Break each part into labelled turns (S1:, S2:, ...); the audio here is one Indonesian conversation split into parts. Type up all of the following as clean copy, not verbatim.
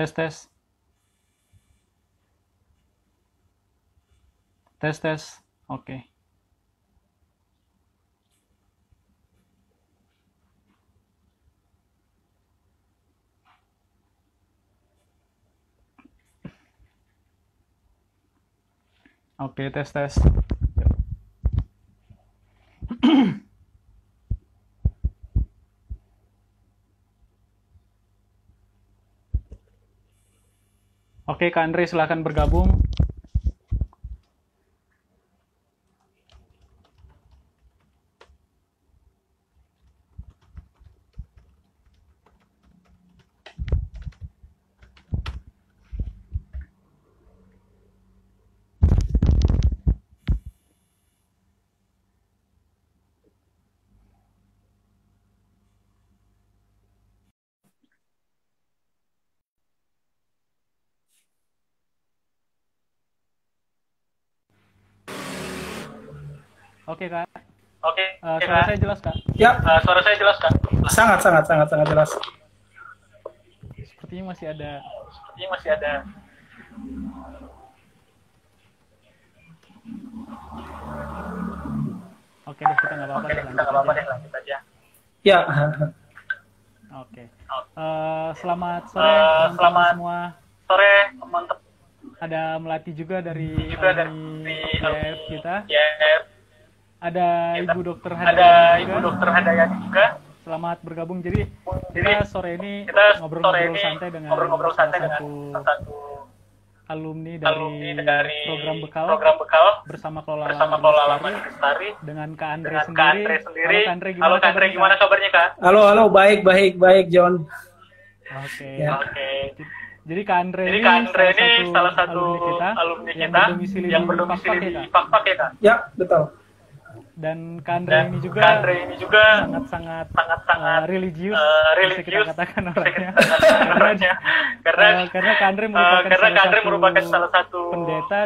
S1: Tes tes tes tes. Oke. Oke, tes tes. Oke, Kak Andre silahkan bergabung. Oke, Kak.
S2: Oke,
S1: Suara saya jelas, Kak?
S3: Ya,
S2: suara saya jelas kan?
S3: sangat jelas.
S1: Sepertinya masih ada. Oke deh, kita nggak apa-apa deh, lanjut aja.
S2: Lanjut aja.
S3: Ya,
S1: Oke. Selamat sore teman-teman
S2: selamat
S1: semua.
S2: Sore, teman-teman.
S1: Ada Melati juga dari
S2: Dari
S1: YF kita.
S2: Ya,
S1: Ada Ibu Dokter
S2: ada
S1: Hadayani
S2: Ibu
S1: juga.
S2: Dokter Hadayani juga.
S1: Selamat bergabung. Jadi kita sore ini
S2: Kita
S1: ngobrol-ngobrol santai dengan
S2: ngobrol-ngobrol santai dengan
S1: salah
S2: salah
S1: satu
S2: satu
S1: alumni
S2: alumni
S1: dari
S2: dari
S1: program bekal
S2: bersama
S1: bersama
S2: Kelola
S1: Kelola
S2: Laman Lestari
S1: dengan Kak Andre
S2: dengan Kak Andre
S1: sendiri.
S2: sendiri.
S1: Halo Kak Andre,
S2: Halo Kak Andre, gimana kabarnya Kak?
S3: halo, baik John.
S1: Oke.
S3: Ya.
S2: Oke.
S1: Jadi Kak Andre
S2: Jadi
S1: ini
S2: Kak Andre ini salah satu
S1: yang
S2: alumni kita
S1: berdomisili
S2: yang
S1: di
S2: berdomisili
S1: Pakpak ya,
S2: di
S1: Kak?
S2: Pakpak ya Kak.
S3: Ya, betul.
S1: Dan Kak Andre
S2: Dan
S1: ini juga
S2: Kak Andre ini juga
S1: sangat-sangat
S2: sangat-sangat
S1: religius, bisa kita
S2: religius,
S1: katakan
S2: bisa kita
S1: orangnya.
S2: katakan orangnya.
S1: Karena Kak Andre
S2: merupakan salah satu
S1: pendeta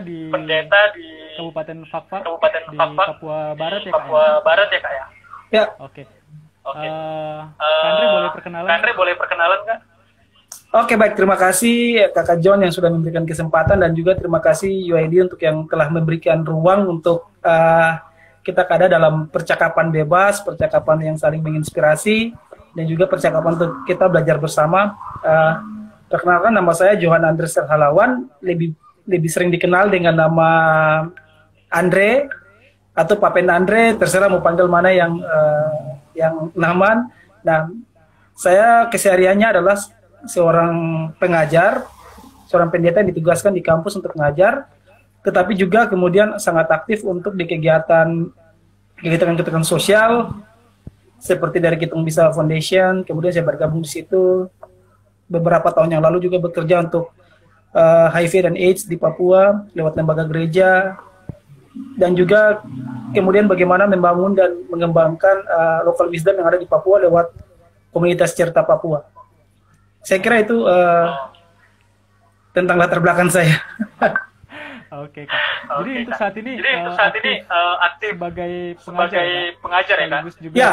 S1: di Kabupaten Fakfak di
S2: Fakfak
S1: Papua Barat
S2: di
S1: ya, Kak?
S2: Papua Barat ya Kak ya.
S3: Ya,
S1: Oke.
S2: Oke.
S1: Kak Andre boleh perkenalan?
S2: Kak Andre boleh perkenalan Kak?
S3: oke, baik. Terima kasih Kakak John yang sudah memberikan kesempatan, dan juga terima kasih UID untuk yang telah memberikan ruang untuk kita ada dalam percakapan bebas, percakapan yang saling menginspirasi, dan juga percakapan untuk kita belajar bersama. Perkenalkan, nama saya Johan Andres Halawan, lebih sering dikenal dengan nama Andre atau Papen Andre, terserah mau panggil mana yang nyaman. Nah, saya kesehariannya adalah seorang pengajar, seorang pendeta yang ditugaskan di kampus untuk mengajar, tetapi juga kemudian sangat aktif untuk di kegiatan sosial seperti dari Kitung Bisa Foundation. Kemudian saya bergabung di situ beberapa tahun yang lalu, juga bekerja untuk HIV dan AIDS di Papua lewat lembaga gereja, dan juga kemudian bagaimana membangun dan mengembangkan local wisdom yang ada di Papua lewat komunitas Cerita Papua. Saya kira itu tentang latar belakang saya.
S1: Oke, Kak. Jadi
S2: Oke,
S1: untuk
S2: Kak.
S1: saat ini
S2: Jadi untuk saat ini aktif
S1: sebagai
S2: sebagai pengajar ya Kak.
S1: sekaligus juga
S3: Ya.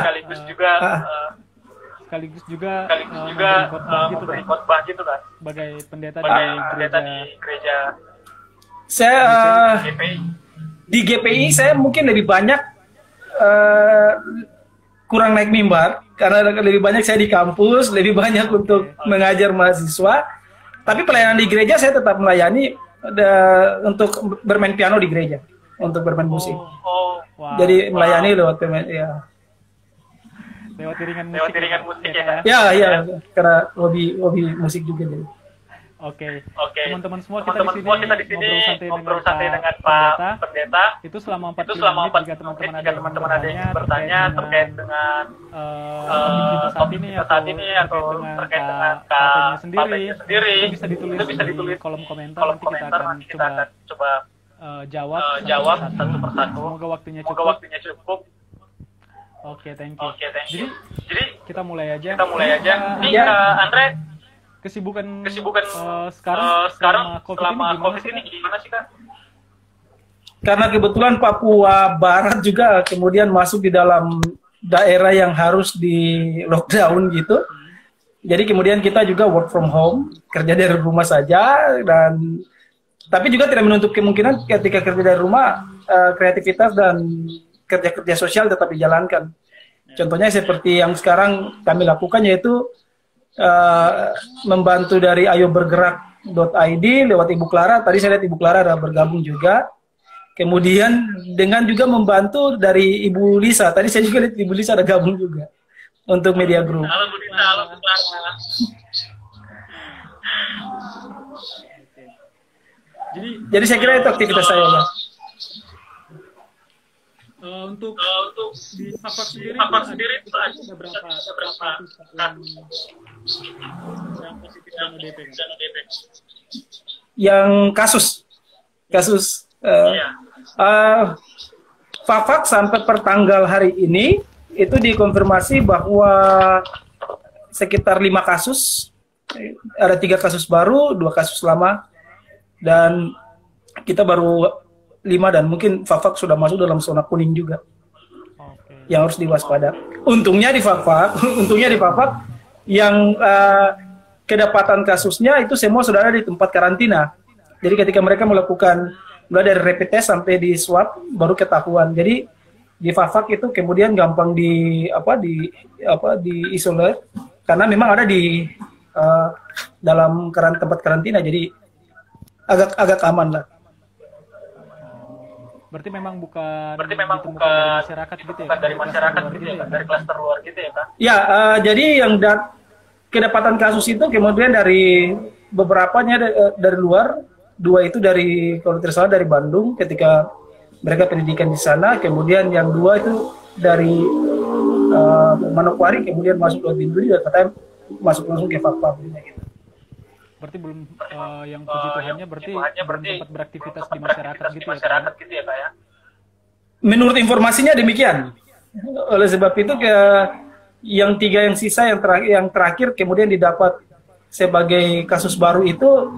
S1: sekaligus juga
S2: Sekaligus juga
S1: memberi khotbah gitu,
S2: memberi
S1: Kak,
S2: khotbah gitu kan.
S1: sebagai pendeta di
S2: Sebagai pendeta
S1: gereja.
S2: di gereja
S3: Saya
S2: GPI.
S3: di GPI saya mungkin lebih banyak kurang naik mimbar, karena lebih banyak saya di kampus, lebih banyak untuk mengajar mahasiswa. Tapi pelayanan di gereja saya tetap melayani untuk bermain piano di gereja, untuk bermain musik.
S2: Oh,
S1: Wow.
S3: Jadi melayani lewat ya.
S1: Lewat iringan musik.
S2: lewat iringan musik ya Kak.
S3: Ya, karena hobi musik juga jadi.
S1: Oke.
S2: Oke.
S1: Teman-teman semua
S2: Teman-teman semua kita di sini ngobrol santai dengan Pak Pendeta.
S1: Itu selama 40
S2: Itu selama
S1: menit
S2: 4
S1: jika teman-teman
S2: menit jika teman-teman ada yang bertanya terkait dengan
S1: topik kita saat ini
S2: atau terkait dengan
S1: Papenya
S2: Papenya sendiri,
S1: itu bisa ditulis di kolom komentar. Nanti kita akan
S2: coba
S1: jawab
S2: satu persatu.
S1: Semoga waktunya
S2: Semoga
S1: cukup.
S2: waktunya cukup.
S1: Oke, thank you.
S2: Oke, thank you. Jadi
S1: Kita mulai aja.
S2: Ini
S3: Ya.
S2: Andre,
S1: Kesibukan
S2: sekarang
S1: selama
S2: selama
S1: COVID
S2: COVID ini gimana sih Kak?
S3: Karena kebetulan Papua Barat juga kemudian masuk di dalam daerah yang harus di lockdown gitu. Jadi kemudian kita juga work from home, kerja dari rumah saja, dan tapi juga tidak menutup kemungkinan ketika kerja dari rumah, kreativitas dan kerja-kerja sosial tetap dijalankan. Contohnya seperti yang sekarang kami lakukan, yaitu membantu dari ayobergerak.id lewat Ibu Clara. Tadi saya lihat Ibu Clara ada bergabung juga. Kemudian dengan juga membantu dari Ibu Lisa. Tadi saya juga lihat Ibu Lisa ada gabung juga untuk media group.
S2: Halo Bu Dita, halo Bu Clara.
S3: Jadi saya kira itu aktivitas saya ya.
S1: Untuk di Fapak sendiri,
S2: itu ada
S1: berapa yang positif dan ODP?
S3: Yang kasus Fapak sampai pertanggal hari ini itu dikonfirmasi bahwa sekitar 5 kasus, ada 3 kasus baru, 2 kasus lama, dan kita baru 5, dan mungkin Fapak sudah masuk dalam zona kuning juga. Yang harus diwaspada. Untungnya di Fapak yang kedapatan kasusnya itu semua sudah ada di tempat karantina. Jadi ketika mereka melakukan mulai dari rapid test sampai di swab baru ketahuan. Jadi di Fapak itu kemudian gampang di isolir karena memang ada di dalam tempat karantina, jadi agak aman lah.
S1: Berarti memang bukan
S2: dari
S1: masyarakat gitu ya?
S2: Dari masyarakat gitu ya, dari klaster luar gitu ya, Kak?
S3: Ya, jadi yang kedapatan kasus itu kemudian dari beberapanya dari luar, 2 itu dari, kalau tidak salah dari Bandung ketika mereka pendidikan di sana, kemudian yang 2 itu dari Manokwari, kemudian masuk ke Binduri, dan katanya masuk langsung ke Fapak gitu.
S1: Berarti belum yang puji Tuhannya berarti tempat beraktivitas di masyarakat gitu ya, Kak ya?
S3: Menurut informasinya demikian. Oleh sebab itu yang 3 yang sisa yang terakhir kemudian didapat sebagai kasus baru itu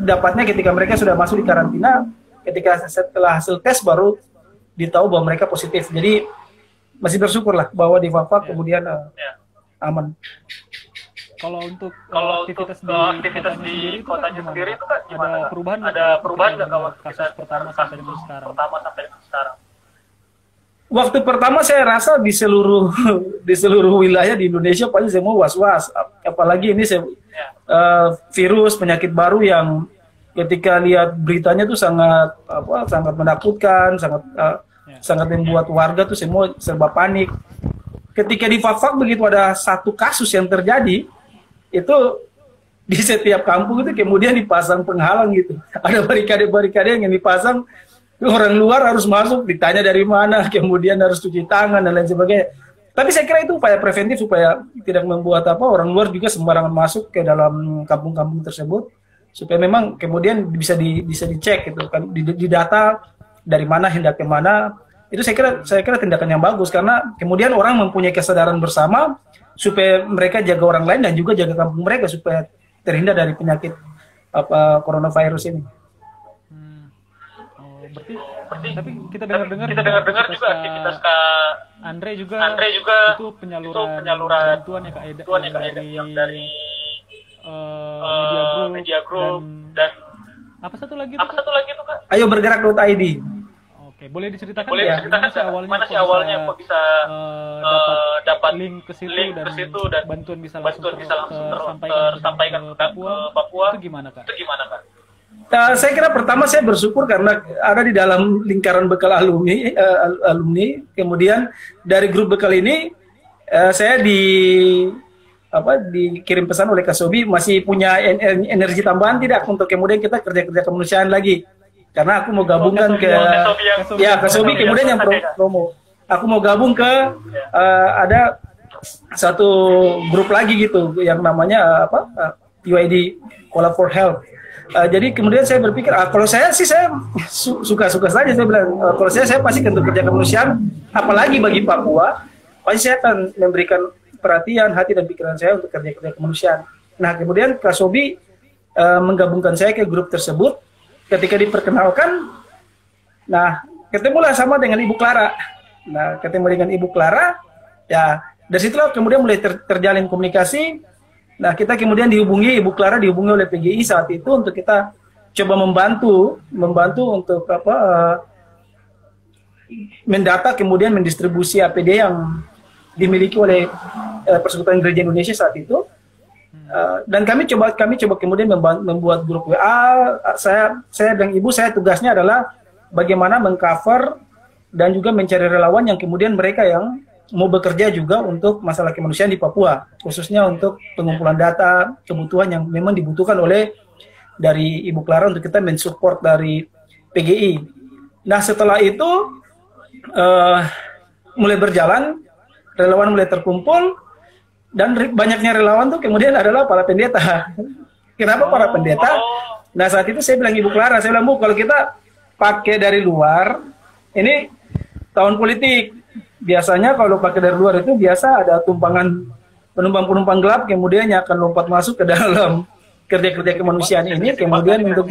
S3: dapatnya ketika mereka sudah masuk di karantina, ketika setelah hasil tes baru ditahu bahwa mereka positif. Jadi masih bersyukurlah bahwa di Fapak kemudian aman.
S1: Kalau untuk aktivitas di kotanya sendiri itu kan
S2: gimana?
S1: Ada perubahan nggak kalau
S2: kasus pertama sampai dengan sekarang?
S3: Waktu pertama saya rasa di seluruh wilayah di Indonesia pasti semua was-was. Apalagi ini virus penyakit baru yang ketika lihat beritanya tuh sangat menakutkan, sangat membuat warga tuh semua serba panik. Ketika di Fapak begitu ada 1 kasus yang terjadi, itu di setiap kampung itu kemudian dipasang penghalang gitu. Ada barikade-barikade yang dipasang, orang luar harus masuk, ditanya dari mana, kemudian harus cuci tangan dan lain sebagainya. Tapi saya kira itu upaya preventif supaya tidak membuat orang luar juga sembarangan masuk ke dalam kampung-kampung tersebut, supaya memang kemudian bisa dicek gitu kan, di data dari mana hendak ke mana. Itu saya kira tindakan yang bagus, karena kemudian orang mempunyai kesadaran bersama supaya mereka jaga orang lain dan juga jaga kampung mereka supaya terhindar dari penyakit coronavirus ini.
S1: Berarti tapi kita dengar
S2: juga aktivitas Kak
S1: Andre juga itu penyaluran bantuan ya Kak Eda dari media group dan apa satu lagi tuh Kak?
S3: Ayo bergerak.id.
S1: Oke, boleh diceritakan
S2: mana sih awalnya kok bisa dapat
S1: link ke situ dan bantuan bisa langsung tersampaikan ke Papua itu gimana Kak?
S3: Saya kira pertama saya bersyukur karena ada di dalam lingkaran bekal alumni. Kemudian dari grup bekal ini saya dikirim pesan oleh Kasobi, masih punya energi tambahan tidak untuk kemudian kita kerja kemanusiaan lagi. Karena aku mau gabungkan Kasobi kemudian yang promo. Aku mau gabung ke ada satu grup lagi gitu yang namanya UID Collab for Health. Jadi kemudian saya berpikir, kalau saya sih saya suka-suka saja, saya bilang kalau saya pasti untuk kerja kemanusiaan, apalagi bagi Papua, pasti saya akan memberikan perhatian hati dan pikiran saya untuk kerja kemanusiaan. Nah kemudian Kasobi menggabungkan saya ke grup tersebut. Ketika diperkenalkan, nah ketemulah sama dengan Ibu Clara. Nah ketemu dengan Ibu Clara, ya dari situlah kemudian mulai terjalin komunikasi. Nah, kita kemudian dihubungi, Ibu Clara dihubungi oleh PGI saat itu untuk kita coba membantu untuk mendata kemudian mendistribusi APD yang dimiliki oleh Persekutuan Gereja Indonesia saat itu. Dan kami coba kemudian membuat grup WA. Saya dan Ibu, saya tugasnya adalah bagaimana mengcover dan juga mencari relawan yang kemudian mereka yang mau bekerja juga untuk masalah kemanusiaan di Papua, khususnya untuk pengumpulan data kebutuhan yang memang dibutuhkan oleh dari Ibu Clara untuk kita mensupport dari PGI. Nah, setelah itu mulai berjalan, relawan mulai terkumpul, dan banyaknya relawan tuh kemudian adalah para pendeta. Kenapa para pendeta? Nah, saat itu saya bilang Ibu Clara, saya bilang, Bu, kalau kita pakai dari luar, ini tahun politik. Biasanya kalau pakai dari luar itu biasa ada tumpangan penumpang-penumpang gelap, kemudian yang akan lompat masuk ke dalam kerja-kerja kemanusiaan ini, kemudian untuk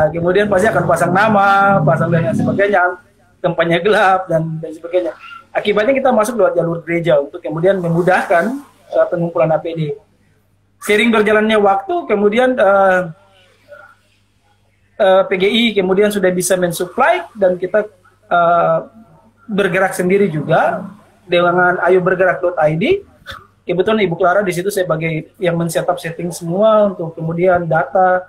S3: kemudian pasti akan pasang nama, pasang dan sebagainya, kampanye gelap dan sebagainya. Akibatnya kita masuk lewat jalur gereja untuk kemudian memudahkan pengumpulan APD. Sering berjalannya waktu, kemudian PGI kemudian sudah bisa mensupply dan kita bergerak sendiri juga dengan ayobergerak.id. Kebetulan Ibu Clara di situ sebagai yang men-setup setting semua untuk kemudian data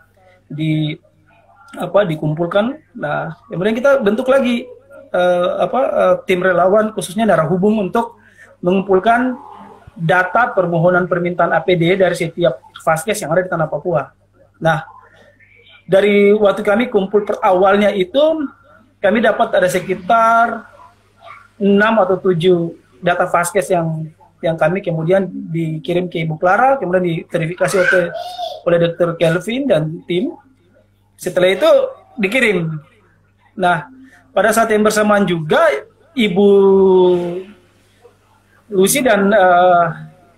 S3: dikumpulkan. Nah, kemudian kita bentuk lagi tim relawan khususnya darah hubung untuk mengumpulkan data permohonan permintaan APD dari setiap vaskes yang ada di tanah Papua. Nah, dari waktu kami kumpul awalnya itu kami dapat ada sekitar 6 atau 7 data vaskes yang kami kemudian dikirim ke Ibu Clara, kemudian diverifikasi oleh Dr. Kelvin dan tim. Setelah itu dikirim. Nah, pada saat yang bersamaan juga Ibu Lucy dan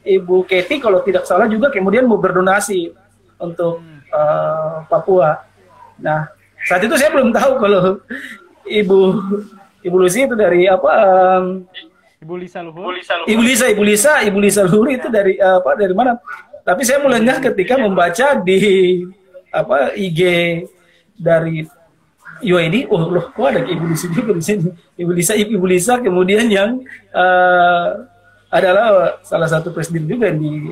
S3: Ibu Katie kalau tidak salah juga kemudian mau berdonasi untuk Papua. Nah, saat itu saya belum tahu kalau Ibu Lucy itu dari
S1: Ibu Lisa Luhur.
S3: Ibu Lisa Luhur itu dari mana? Tapi saya mulainya ketika membaca di IG dari UID, kok ada Ibu Lisa juga di sini. Ibu Lisa kemudian yang adalah salah satu presiden juga di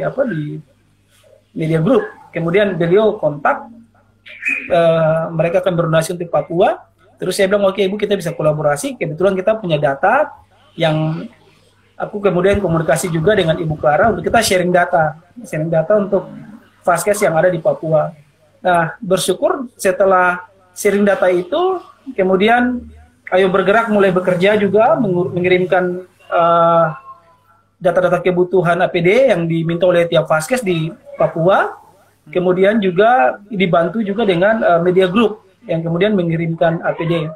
S3: media group. Kemudian beliau kontak, mereka akan berdonasi untuk Papua. Terus saya bilang, oke Ibu, kita bisa kolaborasi. Kebetulan kita punya data yang aku kemudian komunikasi juga dengan Ibu Clara untuk kita sharing data untuk vaskes yang ada di Papua. Nah, bersyukur setelah sharing data itu, kemudian Ayo Bergerak mulai bekerja juga, mengirimkan data-data kebutuhan APD yang diminta oleh tiap vaskes di Papua. Kemudian juga dibantu juga dengan media group yang kemudian mengirimkan APD.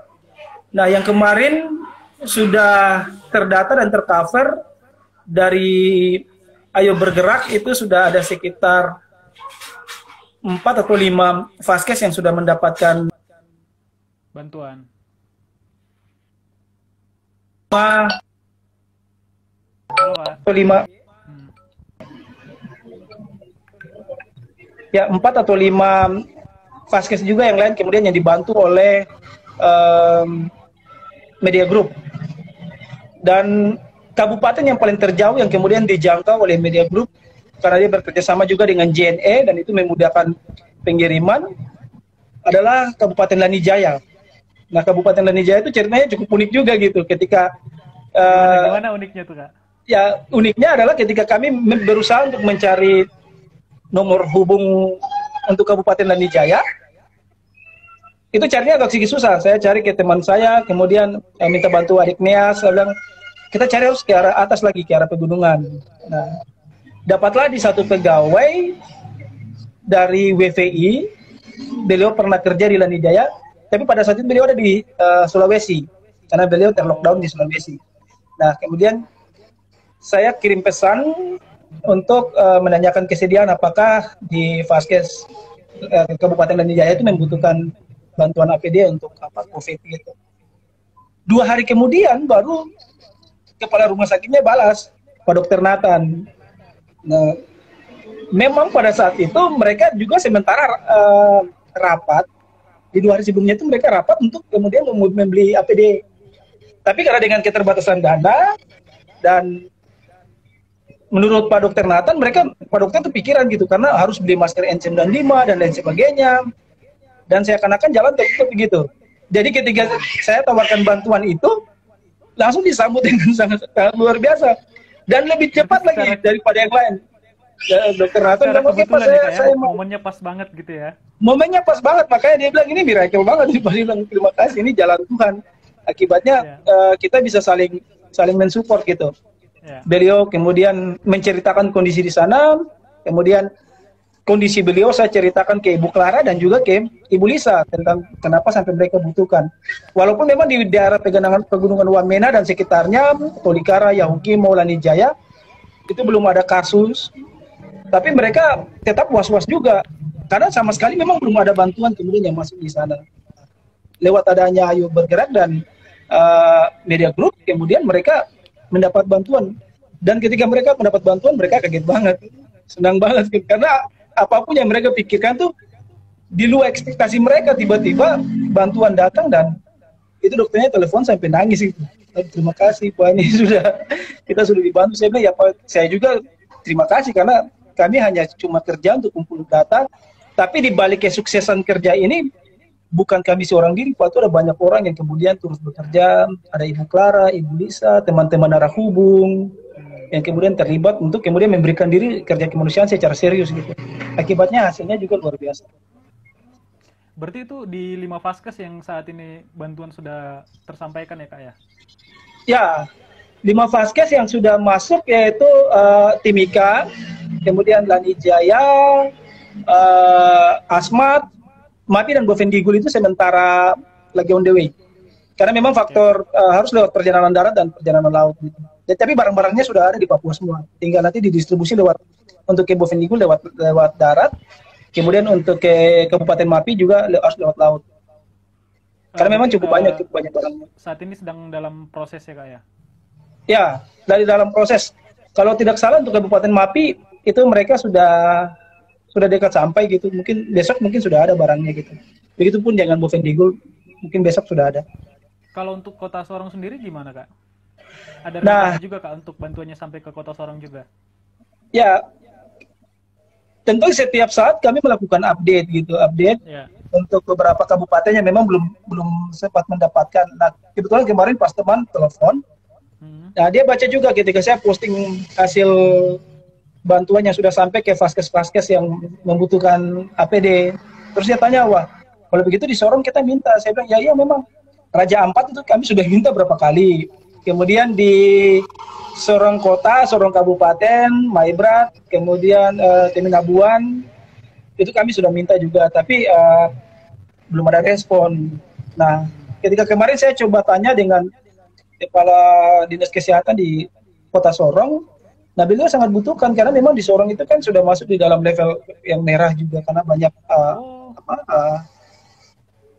S3: Nah, yang kemarin sudah terdata dan tercover dari Ayo Bergerak itu sudah ada sekitar 4 atau 5 vaskes yang sudah mendapatkan
S1: bantuan.
S3: 5 ya 4 atau 5 vaskes juga yang lain kemudian yang dibantu oleh media group. Dan kabupaten yang paling terjauh yang kemudian dijangkau oleh media group karena dia bekerjasama juga dengan JNE dan itu memudahkan pengiriman adalah Kabupaten Lanijaya. Nah, Kabupaten Lanijaya itu ceritanya cukup unik juga gitu ketika
S1: gimana uniknya tuh, Kak?
S3: Ya, uniknya adalah ketika kami berusaha untuk mencari nomor hubung untuk Kabupaten Lanijaya, itu carinya agak sedikit susah. Saya cari ke teman saya, kemudian minta bantu adik Nea, saya bilang, kita cari harus ke arah atas lagi, ke arah pegunungan. Nah, dapatlah di satu pegawai dari WVI, beliau pernah kerja di Lanijaya, tapi pada saat itu beliau ada di Sulawesi, karena beliau terlockdown di Sulawesi. Nah, kemudian saya kirim pesan untuk menanyakan kesediaan apakah di vaskes Kabupaten Lanijaya itu membutuhkan bantuan APD untuk COVID gitu. 2 hari kemudian baru kepala rumah sakitnya balas, Pak Dr. Nathan. Nah, memang pada saat itu mereka juga sementara rapat, di 2 hari sebelumnya itu mereka rapat untuk kemudian membeli APD. Tapi karena dengan keterbatasan dana dan menurut Pak Dokter Nathan, Pak Dokter itu pikiran gitu, karena harus beli masker N95 dan lain sebagainya. Dan saya akan jalan tertutup begitu. Jadi ketika saya tawarkan bantuan itu, langsung disambut dengan sangat luar biasa. Dan lebih cepat lagi daripada yang lain. Ya, Dokter Nathan bilang, oke Pak, saya
S1: momennya pas banget gitu ya.
S3: Momennya pas banget, makanya dia bilang ini miracle banget. Dia bilang terima kasih, ini jalan Tuhan. Akibatnya kita bisa saling mensupport gitu. Beliau kemudian menceritakan kondisi di sana, kemudian kondisi beliau saya ceritakan ke Ibu Clara dan juga ke Ibu Lisa tentang kenapa sampai mereka butuhkan. Walaupun memang di daerah Pegunungan Wamena dan sekitarnya, Tolikara, Yahuki, Maulani Jaya, itu belum ada kasus, tapi mereka tetap was-was juga karena sama sekali memang belum ada bantuan kemudian yang masuk di sana. Lewat adanya Ayo Bergerak dan Media Group, kemudian mereka mendapat bantuan. Dan ketika mereka mendapat bantuan, mereka kaget banget, senang banget, karena apapun yang mereka pikirkan tuh di luar ekspektasi mereka. Tiba-tiba bantuan datang dan itu dokternya telepon sampai nangis itu. Terima kasih Pak, ini kita sudah dibantu. Saya bilang ya Pak, saya juga terima kasih karena kami hanya cuma kerja untuk kumpul data, tapi di balik kesuksesan kerja ini bukan kami seorang diri, Pak, itu ada banyak orang yang kemudian terus bekerja. Ada Ibu Clara, Ibu Lisa, teman-teman arah hubung yang kemudian terlibat untuk kemudian memberikan diri kerja kemanusiaan secara serius gitu. Akibatnya hasilnya juga luar biasa.
S1: Berarti itu di 5 Vaskes yang saat ini bantuan sudah tersampaikan ya Kak ya?
S3: Ya, 5 Vaskes yang sudah masuk yaitu Timika, kemudian Lani Jaya, Asmat, Mapi dan Bovendigul itu sementara lagi on the way. Karena memang faktor harus lewat perjalanan darat dan perjalanan laut. Gitu. Tapi barang-barangnya sudah ada di Papua semua. Tinggal nanti didistribusi untuk ke Bovendigul lewat darat. Kemudian untuk ke Kabupaten Mapi juga harus lewat laut. Karena memang cukup banyak barangnya.
S1: Saat ini sedang dalam proses ya Kak ya?
S3: Ya, dari dalam proses. Kalau tidak salah untuk Kabupaten Mapi itu mereka sudah dekat sampai gitu, mungkin besok sudah ada barangnya gitu. Begitupun dengan Bovendigul, mungkin besok sudah ada.
S1: Kalau untuk Kota Sorong sendiri gimana Kak? Ada rencana juga Kak untuk bantuannya sampai ke Kota Sorong juga?
S3: Ya, tentu setiap saat kami melakukan update untuk beberapa kabupaten yang memang belum sempat mendapatkan. Nah, kebetulan kemarin pas teman telepon, nah dia baca juga ketika saya posting hasil bantuan yang sudah sampai ke vaskes-vaskes yang membutuhkan APD. Terus dia tanya, wah, kalau begitu di Sorong kita minta. Saya bilang, ya memang Raja Ampat itu kami sudah minta berapa kali. Kemudian di Sorong Kota, Sorong Kabupaten, Maibrat, kemudian Teminabuan, itu kami sudah minta juga, tapi belum ada respon. Nah, ketika kemarin saya coba tanya dengan Kepala Dinas Kesehatan di Kota Sorong, nah beliau sangat butuhkan karena memang di Sorong itu kan sudah masuk di dalam level yang merah juga karena banyak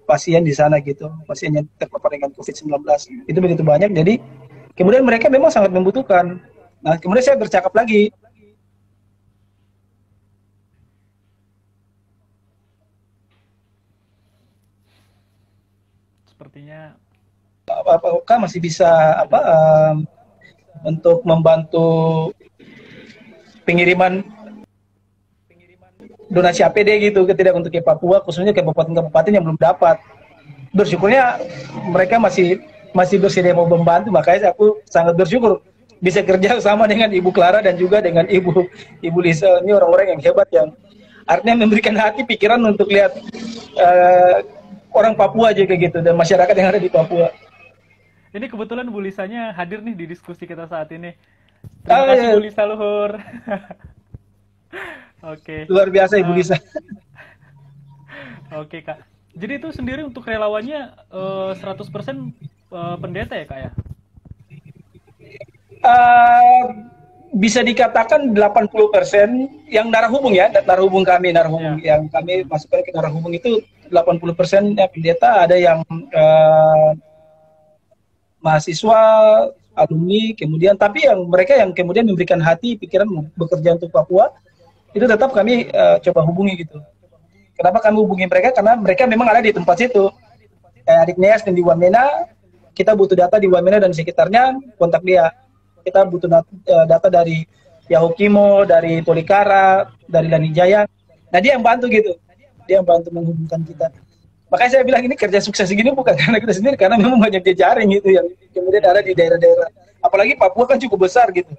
S3: pasien di sana gitu, pasien yang terpapar dengan COVID-19 itu begitu banyak. Jadi kemudian mereka memang sangat membutuhkan. Nah kemudian saya bercakap lagi.
S1: Sepertinya
S3: apakah masih bisa untuk membantu pengiriman donasi APD gitu, untuk ke Papua, khususnya ke kabupaten-kabupaten yang belum dapat. Bersyukurnya mereka masih bersedia mau membantu, makanya aku sangat bersyukur bisa kerja sama dengan Ibu Clara dan juga dengan Ibu Lisa. Ini orang-orang yang hebat yang artinya memberikan hati pikiran untuk lihat orang Papua aja kayak gitu dan masyarakat yang ada di Papua.
S1: Ini kebetulan Bu Lisanya hadir nih di diskusi kita saat ini. Terima kasih Bu Lisa Luhur. Oke.
S3: Luar biasa Ibu Lisa.
S1: Oke Kak. Jadi itu sendiri untuk relawannya 100% pendeta ya Kak ya?
S3: Bisa dikatakan 80% yang darah hubung ya, darah hubung kami, yang kami masukkan ke darah hubung itu 80% ya pendeta, ada yang mahasiswa, alumni, kemudian tapi yang mereka yang kemudian memberikan hati, pikiran bekerja untuk Papua itu tetap kami coba hubungi gitu. Kenapa kami hubungi mereka? Karena mereka memang ada di tempat situ. Kayak adik Neas dan di Wamena, kita butuh data di Wamena dan sekitarnya, kontak dia. Kita butuh data dari Yahukimo, dari Tolikara, dari Lanijaya. Nah dia yang bantu gitu. Dia yang bantu menghubungkan kita. Makanya saya bilang ini kerja sukses gini bukan karena kita sendiri, karena memang banyak jejaring gitu yang kemudian ada di daerah-daerah. Apalagi Papua kan cukup besar gitu.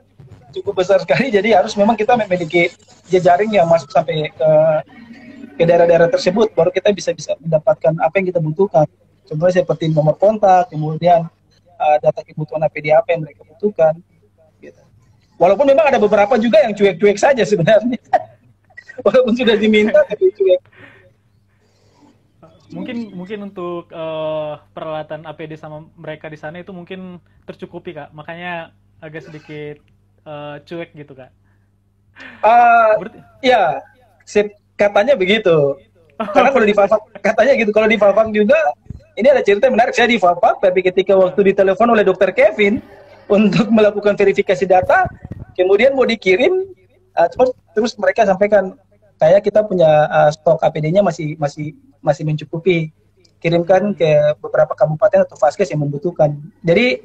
S3: Cukup besar sekali, jadi harus memang kita memiliki jejaring yang masuk sampai ke daerah-daerah tersebut, baru kita bisa mendapatkan apa yang kita butuhkan. Contohnya seperti nomor kontak, kemudian data kebutuhan APD apa yang mereka butuhkan. Gitu. Walaupun memang ada beberapa juga yang cuek-cuek saja sebenarnya. Walaupun sudah diminta tapi cuek.
S1: Mungkin untuk peralatan APD sama mereka di sana itu mungkin tercukupi, Kak. Makanya agak sedikit cuek gitu, Kak.
S3: Ya, katanya begitu. Karena kalau di Fafak katanya gitu, kalau di Fafak juga ini ada cerita menarik. Saya di Fafak, tapi ketika waktu ditelepon oleh Dokter Kevin untuk melakukan verifikasi data, kemudian mau dikirim, terus mereka sampaikan kayak kita punya stok APD-nya masih mencukupi. Kirimkan ke beberapa kabupaten atau vaskes yang membutuhkan. Jadi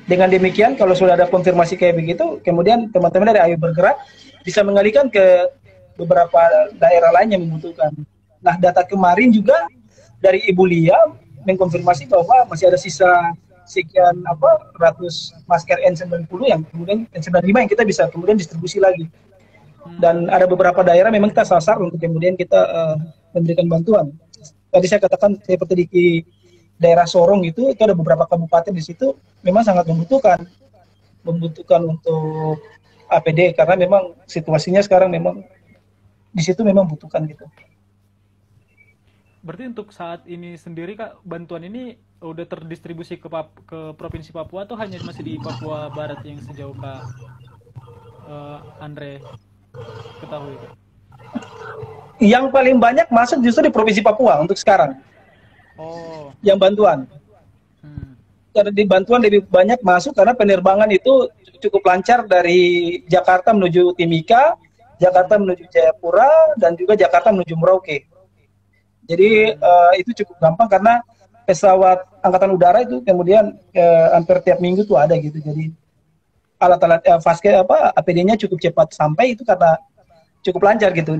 S3: dengan demikian, kalau sudah ada konfirmasi kayak begitu, kemudian teman-teman dari Ayo Bergerak bisa mengalihkan ke beberapa daerah lain yang membutuhkan. Nah, data kemarin juga dari Ibu Lia mengkonfirmasi bahwa masih ada sisa sekian ratus masker N90 yang kemudian N95 yang kita bisa kemudian distribusi lagi. Dan ada beberapa daerah memang kita sasar untuk kemudian kita memberikan bantuan. Tadi saya katakan seperti di daerah Sorong itu ada beberapa kabupaten di situ memang sangat membutuhkan untuk APD karena memang situasinya sekarang memang di situ memang butuhkan gitu.
S1: Berarti untuk saat ini sendiri, Kak, bantuan ini udah terdistribusi ke Provinsi Papua atau hanya masih di Papua Barat yang sejauh Kak Andre ketahui, Kak?
S3: Yang paling banyak masuk justru di Provinsi Papua untuk sekarang.
S1: Oh.
S3: Yang bantuan. Karena di bantuan lebih banyak masuk karena penerbangan itu cukup lancar dari Jakarta menuju Timika, Jakarta menuju Jayapura, dan juga Jakarta menuju Merauke. Jadi itu cukup gampang karena pesawat angkatan udara itu kemudian hampir tiap minggu tuh ada gitu. Jadi alat-alat APD-nya cukup cepat sampai itu karena cukup lancar gitu.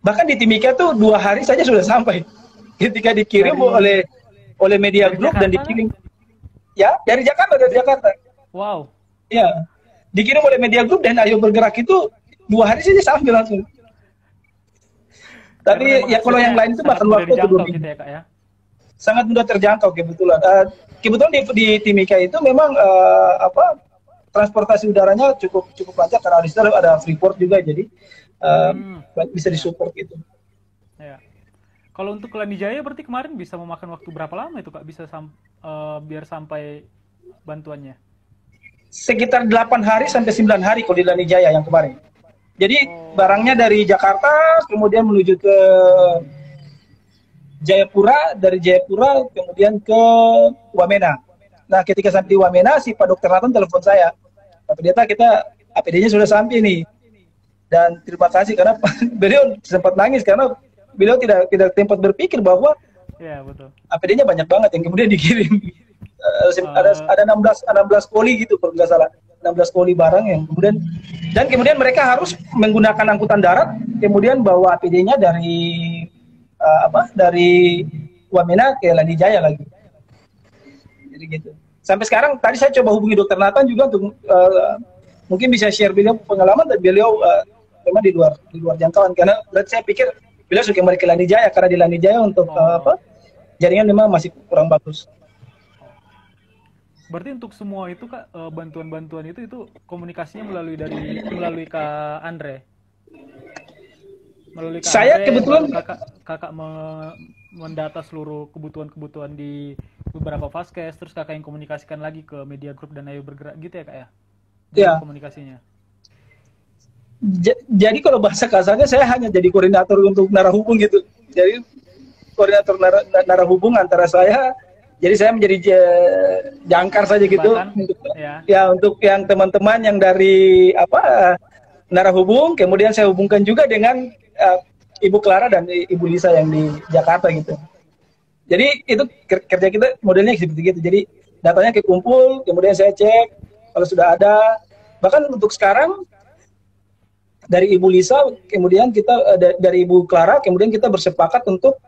S3: Bahkan di Timika tuh 2 hari saja sudah sampai. Ketika dikirim oleh media group dan dikirim. Ya, dari Jakarta.
S1: Wow.
S3: Ya, dikirim oleh media group dan Ayo Bergerak itu 2 hari saja sampai langsung. Tapi ya kalau yang lain itu makan waktu 2 minggu. Gitu ya, Kak, ya? Sangat mudah terjangkau kebetulan. Kebetulan di Timika itu memang transportasi udaranya cukup lancar karena di situ ada Freeport juga, jadi bisa disupport gitu.
S1: Ya. Kalau untuk Lanijaya berarti kemarin bisa memakan waktu berapa lama itu, Kak? Bisa biar sampai bantuannya?
S3: Sekitar 8 hari sampai 9 hari kalau di Lanijaya yang kemarin. Jadi barangnya dari Jakarta kemudian menuju ke Jayapura, dari Jayapura kemudian ke Wamena. Nah, ketika sampai di Wamena, si Pak Dokter Nathan telepon saya. Pak Pendeta, kita APD-nya sudah sampai nih. Dan terima kasih karena beliau sempat nangis karena beliau tidak tempat berpikir bahwa APD-nya banyak banget yang kemudian dikirim. Ada 16 koli gitu kalau nggak salah. 16 koli barang yang kemudian mereka harus menggunakan angkutan darat kemudian bawa APD-nya dari Wamena ke Lanijaya lagi. Jadi gitu. Sampai sekarang tadi saya coba hubungi Dokter Nathan juga untuk mungkin bisa share beliau pengalaman, dan beliau memang di luar jangkauan karena berarti saya pikir beliau suka kembali ke Lanijaya karena di Lanijaya untuk jaringan memang masih kurang bagus.
S1: Berarti untuk semua itu, Kak, bantuan-bantuan itu komunikasinya melalui Kak Andre. Melalui Kak
S3: saya
S1: Andre,
S3: kebetulan
S1: kakak mendata seluruh kebutuhan di beberapa vaskes, terus kakak yang komunikasikan lagi ke media group dan Ayo Bergerak gitu ya, Kak, ya?
S3: Ya.
S1: Komunikasinya.
S3: Jadi kalau bahasa kasarnya saya hanya jadi koordinator untuk narahubung gitu. Jadi koordinator narahubung antara saya. Jadi saya menjadi jangkar saja gitu untuk untuk yang teman-teman yang dari menara hubung, kemudian saya hubungkan juga dengan Ibu Clara dan Ibu Lisa yang di Jakarta gitu. Jadi itu kerja kita modelnya seperti gitu. Jadi datanya kekumpul, kemudian saya cek kalau sudah ada. Bahkan untuk sekarang dari Ibu Lisa, kemudian kita dari Ibu Clara, kemudian kita bersepakat untuk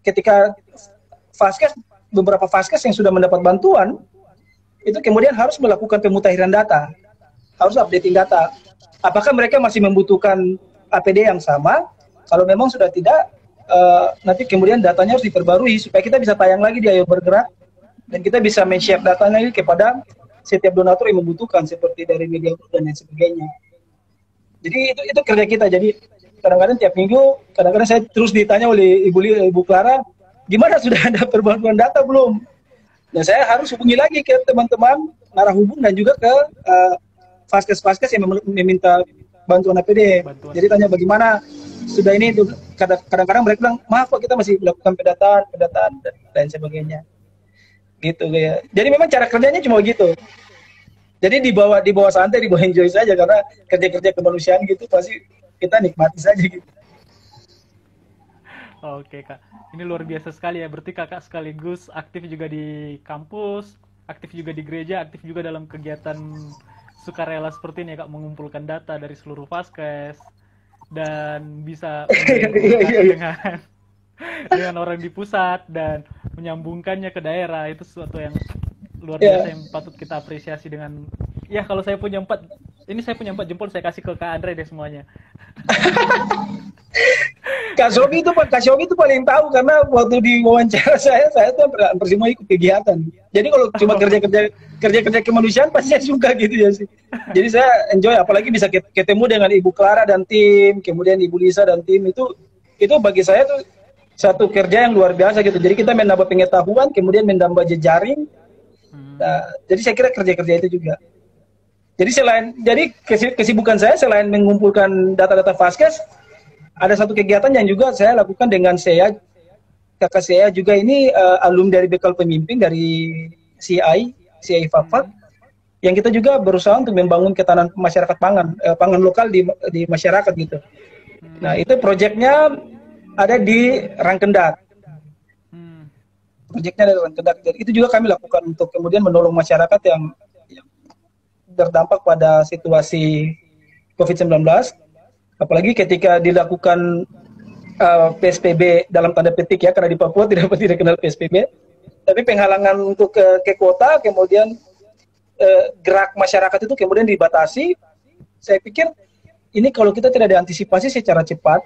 S3: ketika Vaskes, beberapa Vaskes yang sudah mendapat bantuan, itu kemudian harus melakukan pemutahiran data, harus updating data. Apakah mereka masih membutuhkan APD yang sama? Kalau memang sudah tidak, nanti kemudian datanya harus diperbarui supaya kita bisa tayang lagi di Ayo Bergerak dan kita bisa men-share datanya lagi kepada setiap donatur yang membutuhkan seperti dari media dan lain sebagainya. Jadi itu kerja kita. Jadi kadang-kadang tiap minggu, kadang-kadang saya terus ditanya oleh Ibu Clara, gimana sudah ada perbantuan data belum? Dan saya harus hubungi lagi ke teman-teman menara hubung dan juga ke Vaskes-Vaskes yang meminta bantuan APD. Jadi tanya bagaimana sudah ini, kadang-kadang mereka bilang, maaf Pak, kita masih melakukan pendataan dan lain sebagainya. Gitu ya. Jadi memang cara kerjanya cuma gitu. Jadi di bawah santai, di bawah enjoy saja, karena kerja-kerja kemanusiaan gitu pasti kita nikmati saja gitu.
S1: Oke Kak, ini luar biasa sekali ya. Berarti Kakak sekaligus aktif juga di kampus, aktif juga di gereja, aktif juga dalam kegiatan sukarela seperti ini ya Kak, mengumpulkan data dari seluruh Vaskes dan bisa dengan orang di pusat dan menyambungkannya ke daerah. Itu sesuatu yang luar biasa yang patut kita apresiasi. Dengan ya, kalau saya punya 4 jempol, saya kasih ke Kak Andre deh semuanya.
S3: Kak Shogi itu paling tahu, karena waktu di wawancara saya tuh hampir semua ikut kegiatan. Jadi kalau cuma kerja kemanusiaan pasti saya suka gitu ya sih. Jadi saya enjoy, apalagi bisa ketemu dengan Ibu Clara dan tim, kemudian Ibu Lisa dan tim, itu bagi saya tuh satu kerja yang luar biasa gitu. Jadi kita menambah pengetahuan, kemudian menambah jejaring. Nah, jadi saya kira kerja-kerja itu juga. Jadi kesibukan saya selain mengumpulkan data-data Vaskes, ada satu kegiatan yang juga saya lakukan dengan saya, kakak saya juga ini alumni dari Bekal Pemimpin dari CI Fafak, yang kita juga berusaha untuk membangun ketahanan masyarakat pangan lokal di masyarakat gitu. Nah, itu proyeknya ada di Rangkendat. Proyeknya ada di Rangkendat. Itu juga kami lakukan untuk kemudian menolong masyarakat yang terdampak pada situasi COVID-19. Apalagi ketika dilakukan PSBB dalam tanda petik ya, karena di Papua tidak kenal PSBB. Tapi penghalangan untuk ke kota, kemudian gerak masyarakat itu kemudian dibatasi. Saya pikir ini kalau kita tidak diantisipasi secara cepat,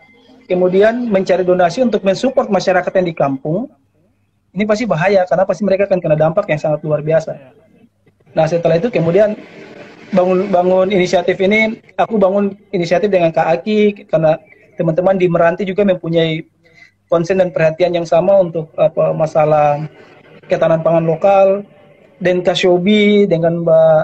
S3: kemudian mencari donasi untuk mensupport masyarakat yang di kampung, ini pasti bahaya, karena pasti mereka akan kena dampak yang sangat luar biasa. Nah, setelah itu kemudian bangun inisiatif ini, aku bangun inisiatif dengan Kak Aki, karena teman-teman di Meranti juga mempunyai konsen dan perhatian yang sama untuk masalah ketahanan pangan lokal. Dan Kak Shobi dengan Mbak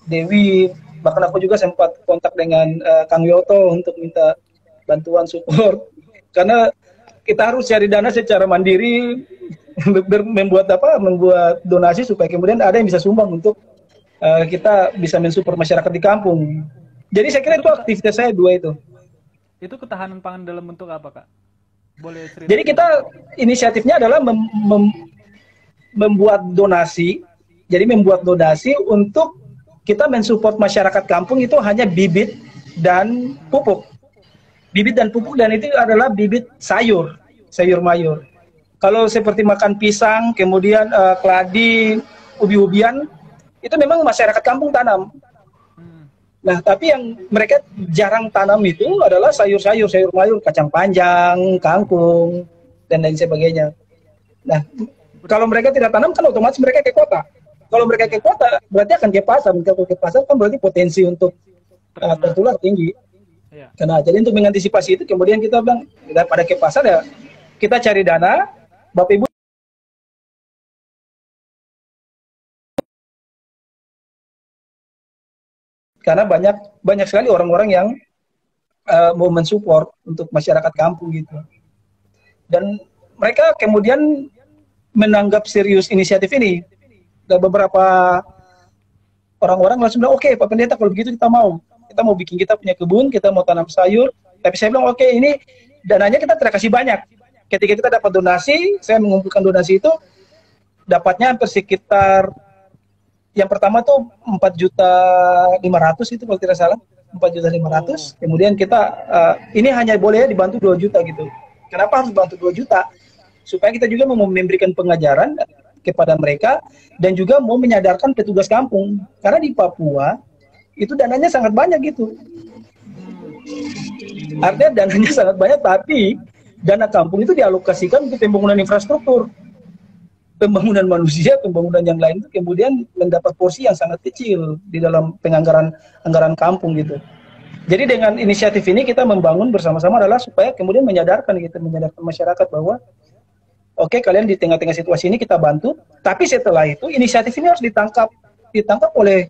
S3: Dewi, bahkan aku juga sempat kontak dengan Kang Yoto untuk minta bantuan support, karena kita harus cari dana secara mandiri, membuat donasi supaya kemudian ada yang bisa sumbang untuk kita bisa mensupport masyarakat di kampung. Jadi saya kira itu aktivitas saya dua itu.
S1: Itu ketahanan pangan dalam bentuk apa, Kak? Boleh cerita?
S3: Jadi kita inisiatifnya adalah membuat donasi. Jadi membuat donasi untuk kita mensupport masyarakat kampung itu hanya bibit dan pupuk. Bibit dan pupuk, dan itu adalah bibit sayur mayur. Kalau seperti makan pisang, kemudian keladi, ubi-ubian, itu memang masyarakat kampung tanam. Nah, tapi yang mereka jarang tanam itu adalah sayur mayur, kacang panjang, kangkung, dan lain sebagainya. Nah, kalau mereka tidak tanam kan otomatis mereka ke kota. Kalau mereka ke kota berarti akan ke pasar. Kalau ke pasar kan berarti potensi untuk tertular tinggi. Ya. Karena jadi untuk mengantisipasi itu kemudian kita bilang daripada ke pasar ya kita cari dana, Bapak Ibu. Karena banyak sekali orang-orang yang mau mensupport untuk masyarakat kampung gitu. Dan mereka kemudian menanggap serius inisiatif ini. Dan beberapa orang-orang langsung bilang, oke, Pak Pendeta, kalau begitu kita mau. kita mau bikin kita punya kebun, kita mau tanam sayur. Tapi saya bilang, oke, ini dananya kita tidak kasih banyak. Ketika kita dapat donasi, saya mengumpulkan donasi itu, dapatnya hampir sekitar, yang pertama tuh 4.500.000 itu kalau tidak salah. 4.500.000. Kemudian kita, ini hanya boleh dibantu 2 juta gitu. Kenapa harus bantu 2 juta? Supaya kita juga mau memberikan pengajaran kepada mereka, dan juga mau menyadarkan petugas kampung. Karena di Papua, itu dananya sangat banyak gitu. Artinya dananya sangat banyak, tapi dana kampung itu dialokasikan untuk pembangunan infrastruktur. Pembangunan manusia, pembangunan yang lain itu kemudian mendapat porsi yang sangat kecil di dalam anggaran kampung gitu. Jadi dengan inisiatif ini kita membangun bersama-sama adalah supaya kemudian menyadarkan masyarakat bahwa oke, kalian di tengah-tengah situasi ini kita bantu, tapi setelah itu inisiatif ini harus ditangkap oleh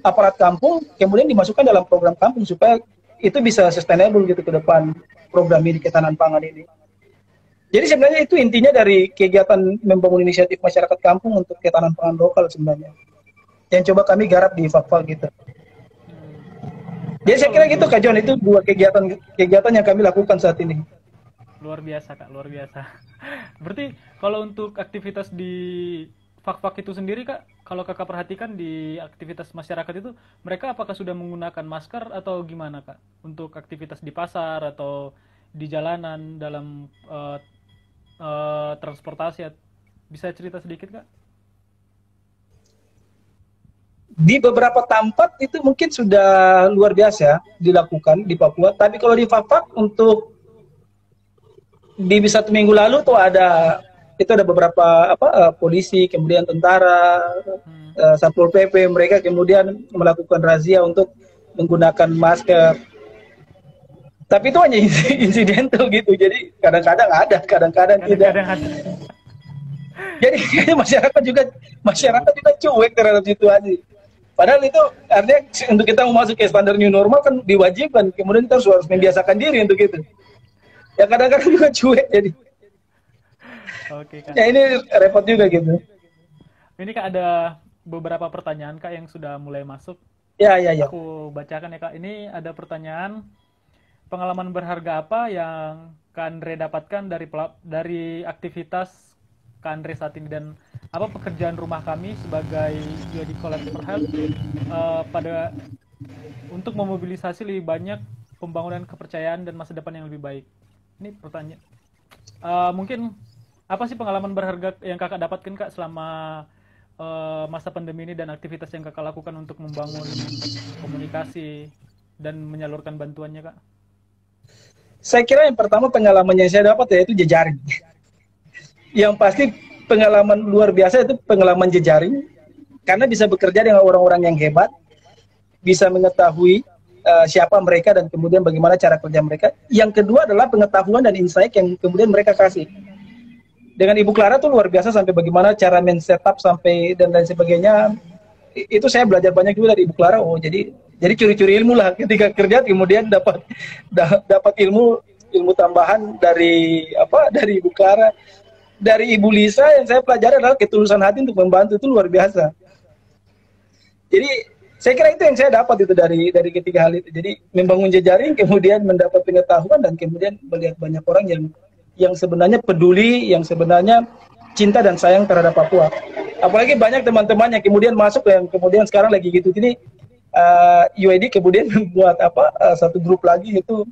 S3: aparat kampung, kemudian dimasukkan dalam program kampung supaya itu bisa sustainable gitu ke depan, program ini, ketahanan pangan ini. Jadi sebenarnya itu intinya dari kegiatan membangun inisiatif masyarakat kampung untuk ketahanan pangan lokal sebenarnya. Yang coba kami garap di Fakfak gitu. Jadi saya kira gitu Kak John, itu 2 kegiatan yang kami lakukan saat ini.
S1: Luar biasa Kak, luar biasa. Berarti kalau untuk aktivitas di Fakfak itu sendiri Kak, kalau Kakak perhatikan di aktivitas masyarakat itu, mereka apakah sudah menggunakan masker atau gimana Kak? Untuk aktivitas di pasar atau di jalanan dalam transportasi, bisa cerita sedikit Kak?
S3: Di beberapa tempat itu mungkin sudah luar biasa dilakukan di Papua, tapi kalau di Fakfak untuk di 1 minggu lalu tuh ada beberapa polisi, kemudian tentara, Satpol PP, mereka kemudian melakukan razia untuk menggunakan masker. Tapi itu hanya insidental gitu, jadi kadang-kadang ada, kadang-kadang tidak. Jadi masyarakat juga cuek terhadap situasi. Padahal itu artinya untuk kita mau masuk ke standar new normal kan diwajibkan, kemudian kita harus membiasakan diri untuk itu. Ya kadang-kadang juga cuek jadi.
S1: Oke Kak.
S3: Ya ini repot juga gitu.
S1: Ini Kak ada beberapa pertanyaan Kak yang sudah mulai masuk.
S3: Ya.
S1: Aku bacakan ya Kak. Ini ada pertanyaan, pengalaman berharga apa yang Kak Andre dapatkan dari aktivitas Kak Andre saat ini, dan apa pekerjaan rumah kami sebagai UID Collabs for Health untuk memobilisasi lebih banyak pembangunan kepercayaan dan masa depan yang lebih baik. Ini pertanyaan. Mungkin apa sih pengalaman berharga yang Kakak dapatkan Kak selama masa pandemi ini, dan aktivitas yang Kakak lakukan untuk membangun komunikasi dan menyalurkan bantuannya Kak?
S3: Saya kira yang pertama pengalaman yang saya dapat yaitu jejaring. Yang pasti pengalaman luar biasa itu pengalaman jejaring, karena bisa bekerja dengan orang-orang yang hebat, bisa mengetahui siapa mereka dan kemudian bagaimana cara kerja mereka. Yang kedua adalah pengetahuan dan insight yang kemudian mereka kasih. Dengan Ibu Clara tuh luar biasa, sampai bagaimana cara men-setup sampai dan lain sebagainya. Itu saya belajar banyak juga dari Ibu Clara. Oh, jadi curi-curi ilmu lah ketika kerja, kemudian dapat ilmu tambahan dari Ibu Clara. Dari Ibu Lisa yang saya pelajari adalah ketulusan hati untuk membantu, itu luar biasa. Jadi saya kira itu yang saya dapat itu dari ketiga hal itu. Jadi membangun jejaring, kemudian mendapat pengetahuan, dan kemudian melihat banyak orang yang sebenarnya peduli, yang sebenarnya cinta dan sayang terhadap Papua. Apalagi banyak teman-teman yang kemudian masuk, yang kemudian sekarang lagi gitu. Ini UID kemudian membuat satu grup lagi, itu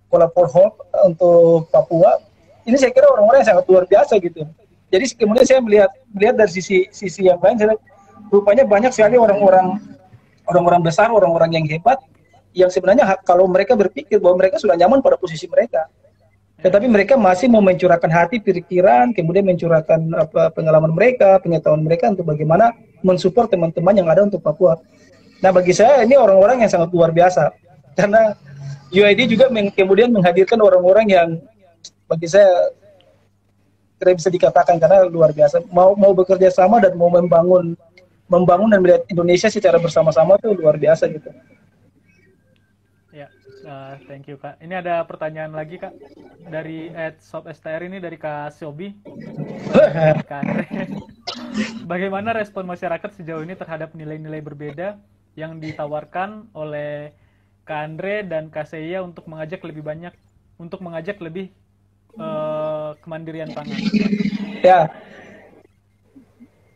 S3: Collab for Hope untuk Papua. Ini saya kira orang-orang yang sangat luar biasa gitu. Jadi kemudian saya melihat dari sisi yang lain, saya rupanya banyak sekali orang-orang besar, orang-orang yang hebat, yang sebenarnya kalau mereka berpikir bahwa mereka sudah nyaman pada posisi mereka, tetapi mereka masih mau mencurahkan hati, pikiran, kemudian mencurahkan pengalaman mereka, pengetahuan mereka untuk bagaimana mensupport teman-teman yang ada untuk Papua. Nah, bagi saya ini orang-orang yang sangat luar biasa, karena UID juga kemudian menghadirkan orang-orang yang bagi saya tidak bisa dikatakan, karena luar biasa, mau bekerja sama dan mau membangun dan melihat Indonesia secara bersama-sama itu luar biasa gitu.
S1: Ya, thank you Kak. Ini ada pertanyaan lagi Kak dari @shopstr, ini dari Kak Sobi. Bagaimana respon masyarakat sejauh ini terhadap nilai-nilai berbeda yang ditawarkan oleh Kak Andre dan Kak Seia untuk mengajak lebih kemandirian pangan?
S3: Ya,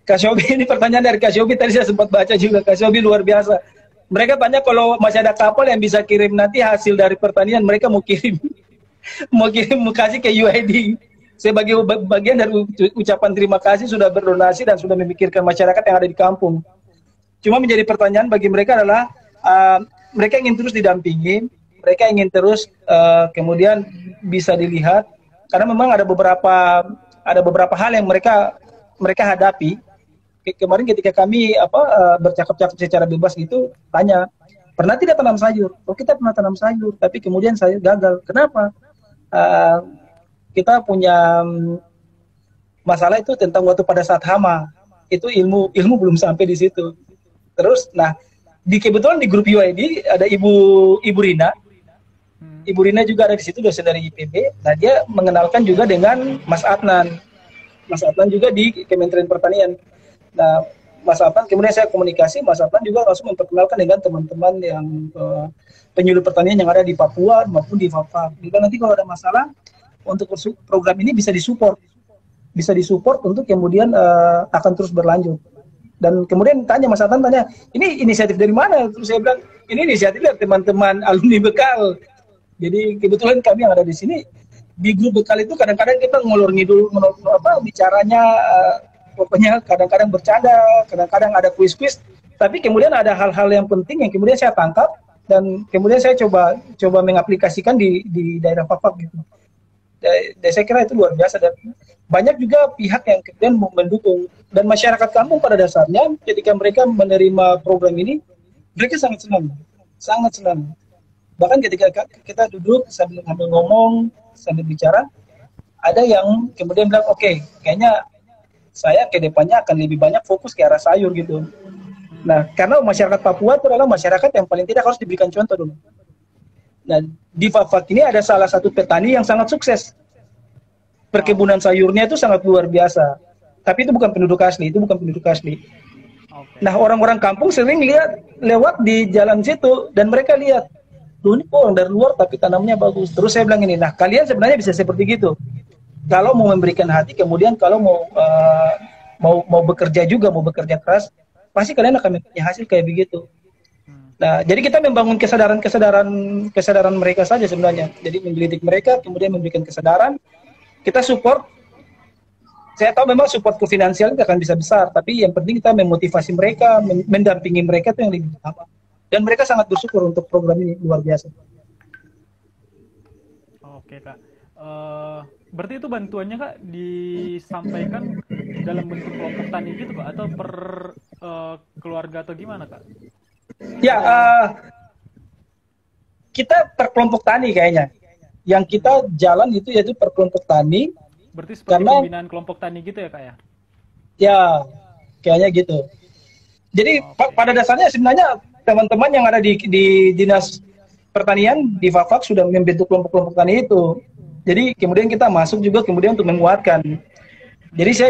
S3: Kak Shobi, ini pertanyaan dari Kak Shobi, tadi saya sempat baca juga. Kak Shobi luar biasa. Mereka tanya kalau masih ada kapal yang bisa kirim nanti hasil dari pertanian, mereka mau kirim mau kasih ke UID. Sebagai bagian dari ucapan terima kasih sudah berdonasi dan sudah memikirkan masyarakat yang ada di kampung. Cuma menjadi pertanyaan bagi mereka adalah mereka ingin terus didampingi, mereka ingin terus kemudian bisa dilihat karena memang ada beberapa hal yang mereka hadapi. Kemarin ketika kami bercakap-cakap secara bebas gitu, tanya, pernah tidak tanam sayur? Oh, kita pernah tanam sayur, tapi kemudian sayur gagal. Kenapa? Kita punya masalah itu tentang waktu pada saat hama. Itu ilmu belum sampai di situ. Terus, nah, kebetulan di grup UID ada Ibu Rina. Ibu Rina juga ada di situ, dosen dari IPB. Nah, dia mengenalkan juga dengan Mas Adnan. Mas Adnan juga di Kementerian Pertanian. Nah, Mas Adnan, kemudian saya komunikasi, Mas Adnan juga langsung memperkenalkan dengan teman-teman yang penyuluh pertanian yang ada di Papua maupun di Fafak. Juga nanti kalau ada masalah, untuk program ini bisa disupport untuk kemudian akan terus berlanjut. Dan kemudian Mas Adnan tanya, ini inisiatif dari mana? Terus saya bilang, ini inisiatif dari teman-teman alumni Bekal. Jadi kebetulan kami yang ada di sini di grup Bekal itu kadang-kadang kita ngulur ngidul bicaranya, pokoknya kadang-kadang bercanda, kadang-kadang ada kuis-kuis. Tapi kemudian ada hal-hal yang penting yang kemudian saya tangkap dan kemudian saya coba mengaplikasikan di daerah Fafak gitu. Dan saya kira itu luar biasa dan banyak juga pihak yang kemudian mendukung dan masyarakat kampung pada dasarnya ketika mereka menerima program ini mereka sangat senang. Bahkan ketika kita duduk sambil ngomong sambil bicara ada yang kemudian bilang oke, kayaknya saya ke depannya akan lebih banyak fokus ke arah sayur gitu. Nah, karena masyarakat Papua itu adalah masyarakat yang paling tidak harus diberikan contoh dulu. Nah, di Fafak ini ada salah satu petani yang sangat sukses. Perkebunan sayurnya itu sangat luar biasa. Tapi itu bukan penduduk asli, Okay. Nah, orang-orang kampung sering lewat di jalan situ dan mereka lihat, tuh ini kok orang dari luar tapi tanamnya bagus. Terus saya bilang ini, nah kalian sebenarnya bisa seperti gitu. Kalau mau memberikan hati, kemudian kalau mau bekerja juga, mau bekerja keras, pasti kalian akan mempunyai hasil kayak begitu. Nah, jadi kita membangun kesadaran mereka saja sebenarnya. Jadi menggelitik mereka, kemudian memberikan kesadaran. Kita support. Saya tahu memang support ke finansial itu akan bisa besar, tapi yang penting kita memotivasi mereka, mendampingi mereka itu yang lebih utama. Dan mereka sangat bersyukur untuk program ini, luar biasa.
S1: Oke, Kak. Berarti itu bantuannya, Kak, disampaikan dalam bentuk kelompok tani gitu, Kak? Atau per keluarga atau gimana, Kak?
S3: Ya, kita per kelompok tani kayaknya. Yang kita jalan itu yaitu per kelompok tani.
S1: Berarti seperti pembinaan kelompok tani gitu ya, Kak ya?
S3: Ya, kayaknya gitu. Jadi pada dasarnya sebenarnya teman-teman yang ada di Dinas Pertanian di Fafak sudah membentuk kelompok-kelompok tani itu. Jadi kemudian kita masuk juga kemudian untuk menguatkan. Jadi saya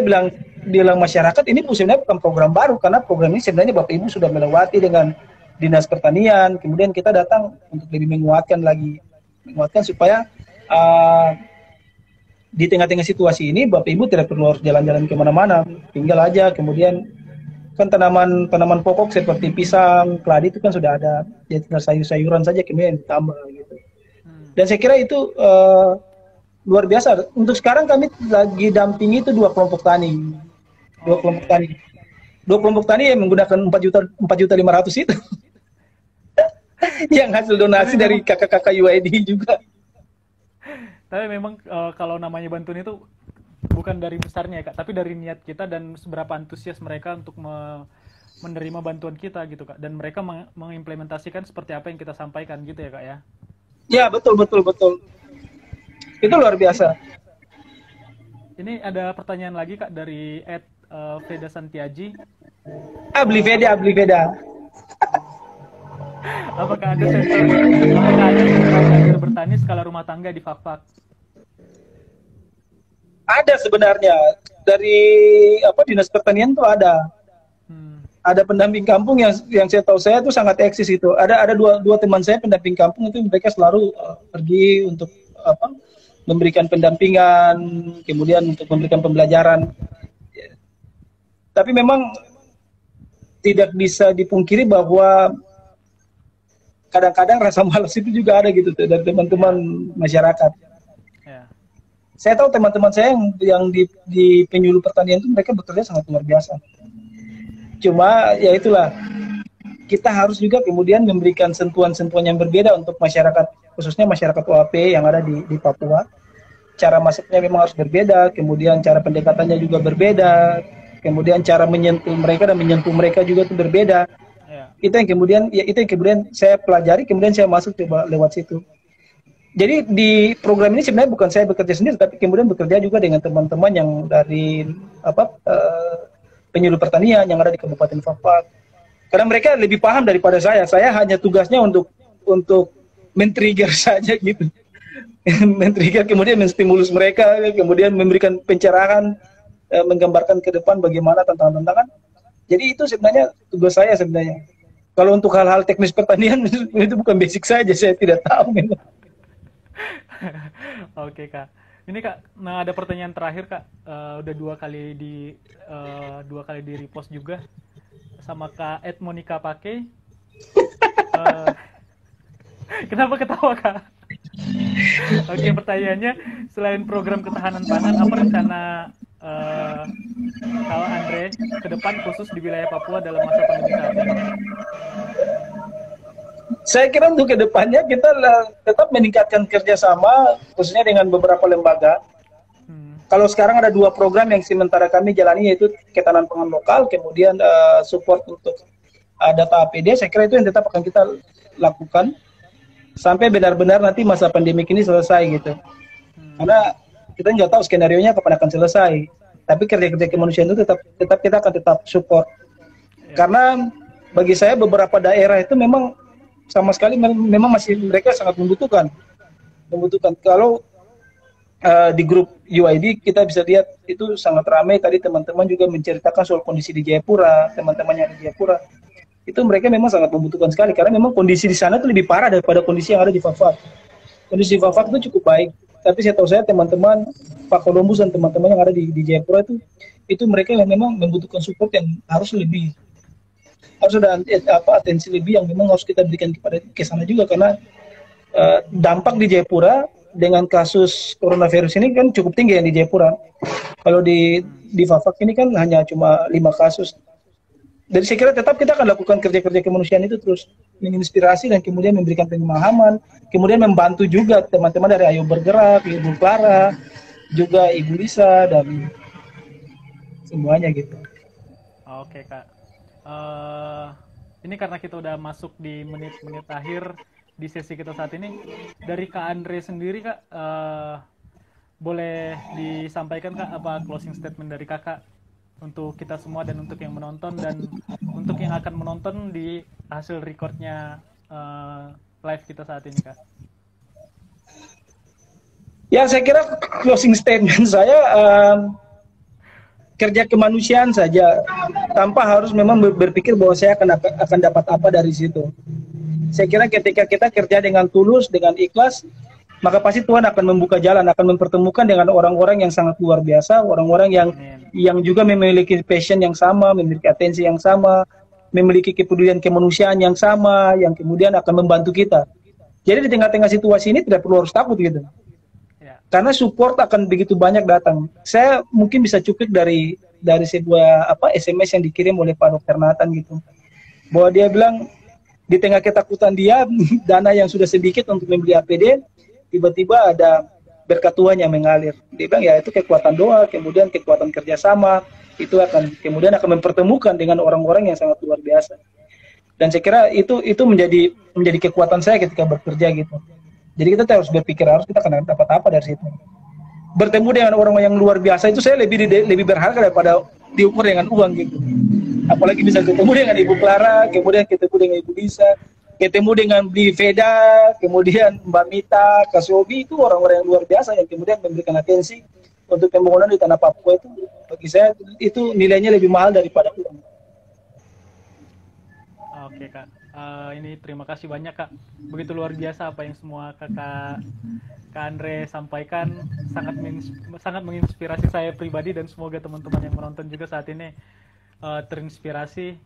S3: bilang masyarakat ini sebenarnya bukan program baru karena program ini sebenarnya Bapak Ibu sudah melewati dengan Dinas Pertanian. Kemudian kita datang untuk lebih menguatkan supaya di tengah-tengah situasi ini Bapak Ibu tidak perlu harus jalan-jalan kemana-mana, tinggal aja. Kemudian kan tanaman pokok seperti pisang, keladi itu kan sudah ada, jadi tinggal sayur-sayuran saja kemudian ditambah gitu. Dan saya kira itu luar biasa. Untuk sekarang kami lagi dampingi itu dua kelompok tani yang menggunakan 4.500.000 itu yang hasil donasi dari kakak-kakak UID juga.
S1: Tapi memang kalau namanya bantuan itu bukan dari besarnya ya, Kak, tapi dari niat kita dan seberapa antusias mereka untuk menerima bantuan kita gitu, Kak, dan mereka mengimplementasikan seperti apa yang kita sampaikan gitu ya, Kak ya.
S3: Ya, betul. Itu luar biasa.
S1: Ini ada pertanyaan lagi, Kak, dari Veda Santiaji.
S3: Beli Veda.
S1: Apakah ada sentra bertani skala rumah tangga di Fafak? Ada
S3: sebenarnya dari Dinas Pertanian tuh ada. ada pendamping kampung yang saya tahu saya itu sangat eksis itu. Ada dua teman saya pendamping kampung itu mereka selalu pergi untuk memberikan pendampingan, kemudian untuk memberikan pembelajaran. Tapi memang tidak bisa dipungkiri bahwa kadang-kadang rasa malas itu juga ada gitu dari teman-teman masyarakat.
S1: Ya.
S3: Saya tahu teman-teman saya yang di penyuluh pertanian itu mereka bekerja sangat luar biasa. Cuma ya itulah, kita harus juga kemudian memberikan sentuhan-sentuhan yang berbeda untuk masyarakat, khususnya masyarakat OAP yang ada di Papua. Cara masuknya memang harus berbeda, kemudian cara pendekatannya juga berbeda, kemudian cara menyentuh mereka dan menyentuh mereka juga itu berbeda.
S1: Ya.
S3: Itu yang kemudian saya pelajari, kemudian saya masuk coba lewat situ. Jadi di program ini sebenarnya bukan saya bekerja sendiri, tapi kemudian bekerja juga dengan teman-teman yang dari penyuluh pertanian yang ada di Kabupaten Fafak. Karena mereka lebih paham daripada saya. Saya hanya tugasnya untuk men-trigger saja gitu. Men-trigger, kemudian menstimulus mereka, kemudian memberikan pencerahan, menggambarkan ke depan bagaimana tantangan-tantangan. Jadi itu sebenarnya tugas saya sebenarnya. Kalau untuk hal-hal teknis pertanian itu bukan basic saja, saya tidak tahu.
S1: Oke Kak. Ini Kak, nah ada pertanyaan terakhir Kak. Udah dua kali di repost juga sama Kak Ed Monica Pake. Kenapa ketawa Kak? Oke, pertanyaannya, selain program ketahanan pangan, apa rencana Kak Andre ke depan khusus di wilayah Papua dalam masa pandemi saat ini?
S3: Saya kira untuk kedepannya kita tetap meningkatkan kerjasama khususnya dengan beberapa lembaga. Kalau sekarang ada 2 program yang sementara kami jalani, yaitu ketahanan pangan lokal, kemudian support untuk data APD. Saya kira itu yang tetap akan kita lakukan sampai benar-benar nanti masa pandemi ini selesai gitu. Karena kita nggak tahu skenario-nya kapan akan selesai. Tapi kerja-kerja kemanusiaan itu tetap kita akan tetap support. Karena bagi saya beberapa daerah itu memang sama sekali memang masih mereka sangat membutuhkan. Kalau di grup UID kita bisa lihat itu sangat ramai, tadi teman-teman juga menceritakan soal kondisi di Jayapura, teman-teman yang di Jayapura itu mereka memang sangat membutuhkan sekali karena memang kondisi di sana itu lebih parah daripada kondisi yang ada di Fafak. Kondisi di Fafak itu cukup baik, tapi saya tahu teman-teman Pak Columbus dan teman-teman yang ada di Jayapura itu mereka yang memang membutuhkan support yang harus ada atensi lebih yang memang harus kita berikan ke sana juga, karena dampak di Jayapura dengan kasus coronavirus ini kan cukup tinggi yang di Jayapura. Kalau di Fafak ini kan hanya cuma 5 kasus. Jadi saya kira tetap kita akan lakukan kerja-kerja kemanusiaan itu terus menginspirasi dan kemudian memberikan pemahaman, kemudian membantu juga teman-teman dari Ayo Bergerak, Ibu Clara, juga Ibu Lisa dan semuanya gitu.
S1: Oke Kak. Ini karena kita udah masuk di menit-menit akhir di sesi kita saat ini, dari Kak Andre sendiri Kak, boleh disampaikan Kak apa closing statement dari Kakak untuk kita semua dan untuk yang menonton dan untuk yang akan menonton di hasil recordnya live kita saat ini Kak?
S3: Ya, saya kira closing statement saya kerja kemanusiaan saja, tanpa harus memang berpikir bahwa saya akan dapat apa dari situ. Saya kira ketika kita kerja dengan tulus, dengan ikhlas, maka pasti Tuhan akan membuka jalan, akan mempertemukan dengan orang-orang yang sangat luar biasa, orang-orang yang juga memiliki passion yang sama, memiliki atensi yang sama, memiliki kepedulian kemanusiaan yang sama, yang kemudian akan membantu kita. Jadi di tengah-tengah situasi ini tidak perlu harus takut gitu. Karena support akan begitu banyak datang. Saya mungkin bisa cuplik dari sebuah SMS yang dikirim oleh Pak Dr. Nathan gitu. Bahwa dia bilang di tengah ketakutan dia, dana yang sudah sedikit untuk membeli APD, tiba-tiba ada berkat Tuhan yang mengalir. Dia bilang ya itu kekuatan doa, kemudian kekuatan kerjasama, itu akan mempertemukan dengan orang-orang yang sangat luar biasa. Dan saya kira itu menjadi kekuatan saya ketika bekerja gitu. Jadi kita harus berpikir kita akan dapat apa dari situ. Bertemu dengan orang yang luar biasa itu saya lebih berharga daripada diukur dengan uang gitu. Apalagi bisa ketemu dengan Ibu Clara, kemudian ketemu dengan Ibu Lisa, ketemu dengan Bli Veda, kemudian Mbak Mita, Kasobi, itu orang-orang yang luar biasa yang kemudian memberikan atensi untuk pembangunan di tanah Papua itu. Bagi saya itu nilainya lebih mahal daripada uang.
S1: Oke Kak, ini terima kasih banyak Kak. Begitu luar biasa apa yang semua Kak Andre sampaikan, sangat menginspirasi saya pribadi dan semoga teman-teman yang menonton juga saat ini terinspirasi.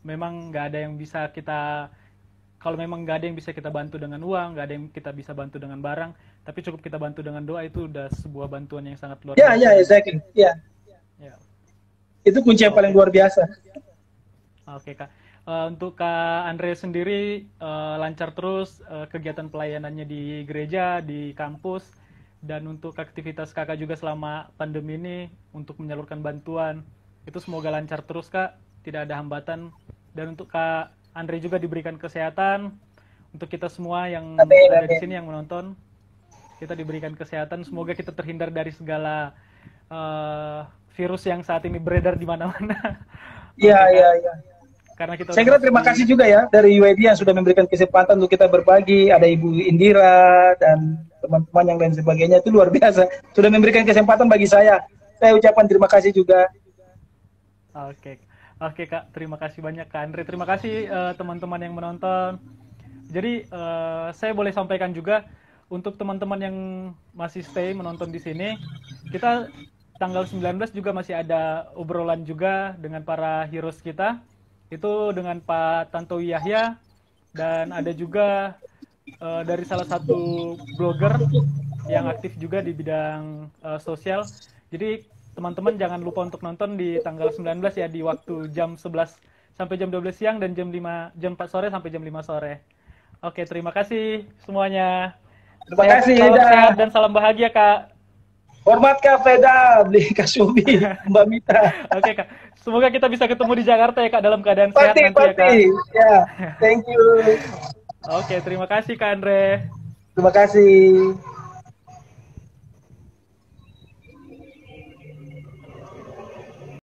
S1: Memang nggak ada yang bisa kita, kalau memang nggak ada yang bisa kita bantu dengan uang, nggak ada yang kita bisa bantu dengan barang, tapi cukup kita bantu dengan doa, itu udah sebuah bantuan yang sangat luar biasa.
S3: Ya, exactly. Ya. Itu kunci yang paling luar biasa.
S1: Oke Kak. Untuk Kak Andre sendiri lancar terus kegiatan pelayanannya di gereja, di kampus, dan untuk aktivitas Kakak juga selama pandemi ini untuk menyalurkan bantuan, itu semoga lancar terus Kak, tidak ada hambatan. Dan untuk Kak Andre juga diberikan kesehatan, untuk kita semua yang ada di sini yang menonton, kita diberikan kesehatan, semoga kita terhindar dari segala virus yang saat ini beredar di mana-mana.
S3: Iya.
S1: Karena kita
S3: saya kira terima kasih juga ya dari UID yang sudah memberikan kesempatan untuk kita berbagi. Ada Ibu Indira dan teman-teman yang lain sebagainya, itu luar biasa. Sudah memberikan kesempatan bagi saya. Saya ucapkan terima kasih juga.
S1: Oke Kak, terima kasih banyak Kak Andre. Terima kasih teman-teman yang menonton. Jadi saya boleh sampaikan juga untuk teman-teman yang masih stay menonton di sini, kita tanggal 19 juga masih ada obrolan juga dengan para heroes kita. Itu dengan Pak Tantowi Yahya, dan ada juga dari salah satu blogger yang aktif juga di bidang sosial. Jadi teman-teman jangan lupa untuk nonton di tanggal 19 ya, di waktu jam 11 sampai jam 12 siang dan jam 4 sore sampai jam 5 sore. Oke, terima kasih semuanya.
S3: Terima kasih.
S1: Salam sehat dan salam bahagia Kak.
S3: Hormat Kak Feda, beli Kak Subi, Mbak Mita.
S1: Oke Kak, semoga kita bisa ketemu di Jakarta ya Kak, dalam keadaan sehat nanti ya Kak.
S3: Ya, thank you.
S1: Oke, terima kasih Kak Andre.
S3: Terima kasih.